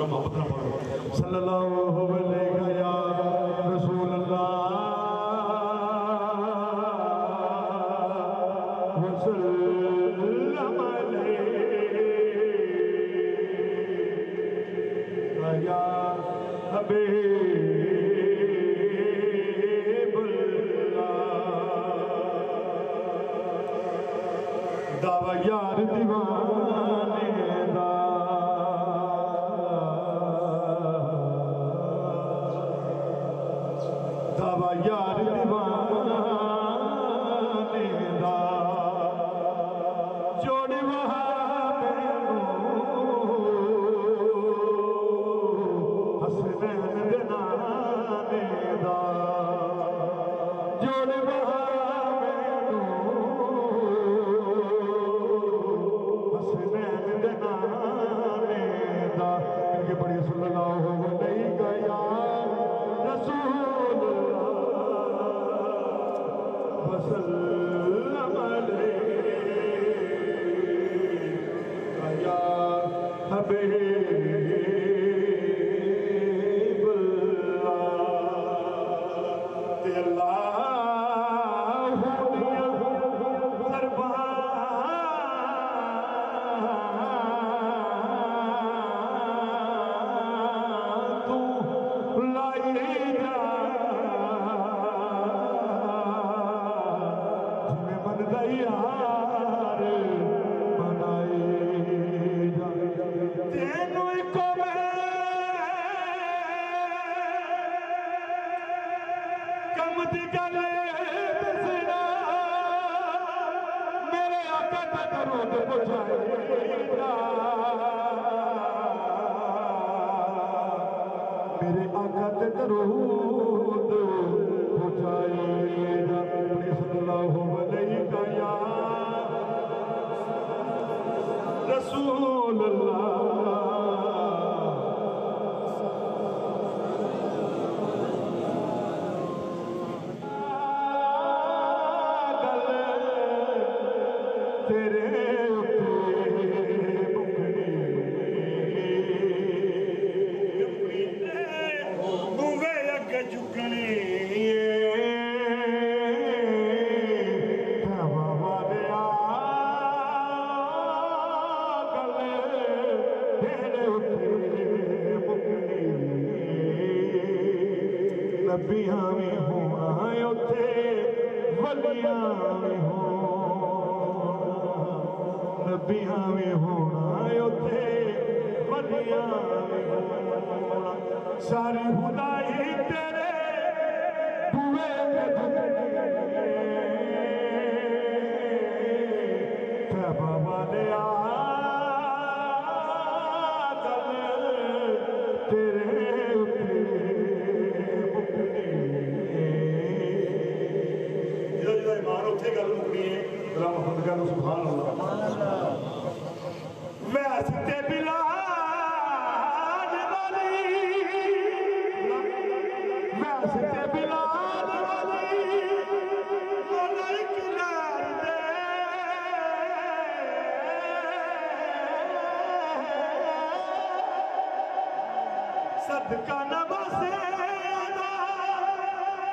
जरा मोहब्बत ना पढ़ो सल्लल्लाहु अलैहि या रसूल अल्लाह वसल्लम अलैहि या हबीबुल्लाह दावा यार दीवाने दा दावा यार दीवाने दा जोड़ वहां हसनैन दे नाने दा जोड़ बड़ी सल्लल्लाहु अलैहि या रसूल अल्लाह वसल्लम अलैहि या हबीबुल्लाह ते अल्लाह मेरे आका ते दरूद पहुंचाएगा सल्लल्लाहु अलैहि या रसूल अल्लाह नबियां में होना उथे वलियां में होना नबियां में होना उथे वलियां में होना सारी खुदाई तेरे बुए तैबा वाले सुभान अल्लाह वैसे बिलाल वाली वैसे बिलाल वाली सदका नवासे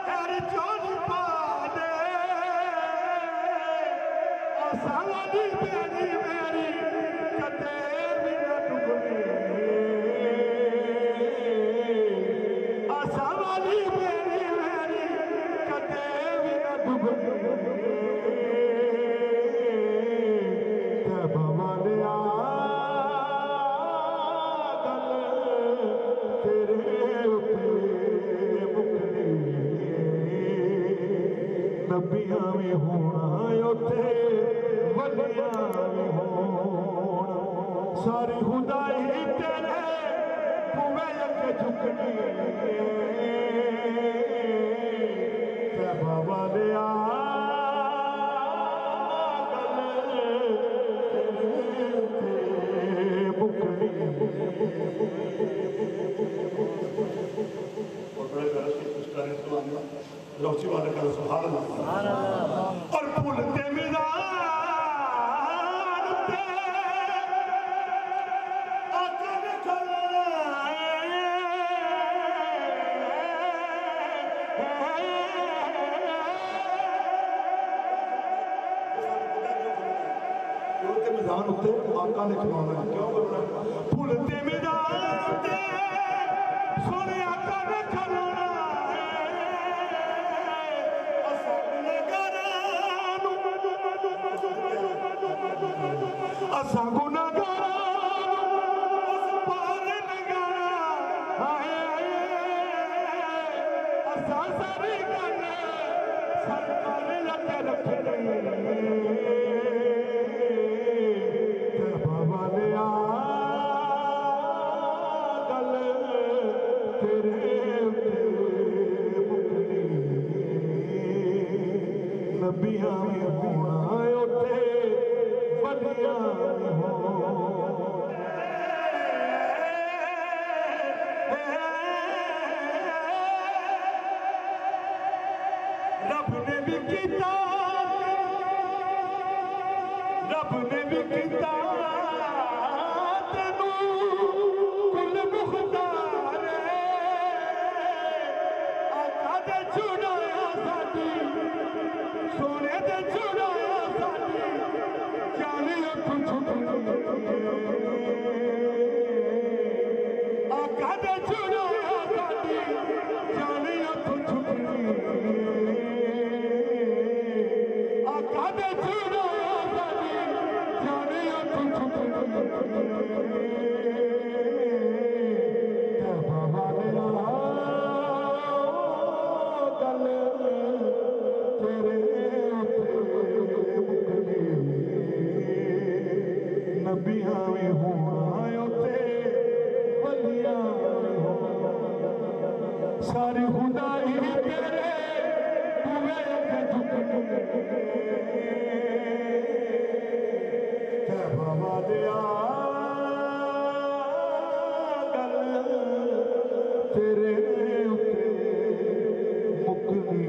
कर चोर पा दे सावली मेरी मेरी कते भी न डूबे सावली मेरी मेरी कते भी न डूबे तैबा वाले गल तेरे उते मुकनी नबियां में होना उथे सारी खुदाई तेरे बुए अगे झुकनी तैबा वाले मुकनी लौची वाले का सुभान अल्लाह और भूलते मैदान पे आका ने मैदान उत्ते आका ने खिलाना क्यों करना फुल ते मैदान ते सोने आका ने खिलाना असा गुनाहगार उस पार लगाना असा सारी गल सरकार लगे रखने बाबा ने आ गल तेरे मुकनी नबियां में होना उठे बलिया रब ने भी किया रब ने भी किया तेनू कुल मुख्तार आका दे छुड़ाया साडी सोने दे छुड़ाया साडी जाने अखों आका दे छुड़ाया साडी जाने अखों छुपनी आका दे छुड़ाया साडी जाने अखों छुपनी ते बाबा ने गल तेरे नबियां में होना उते बलियां सारी खुदाई तेरे तुवे ते बाबा दिया गल तेरे उते मुकनी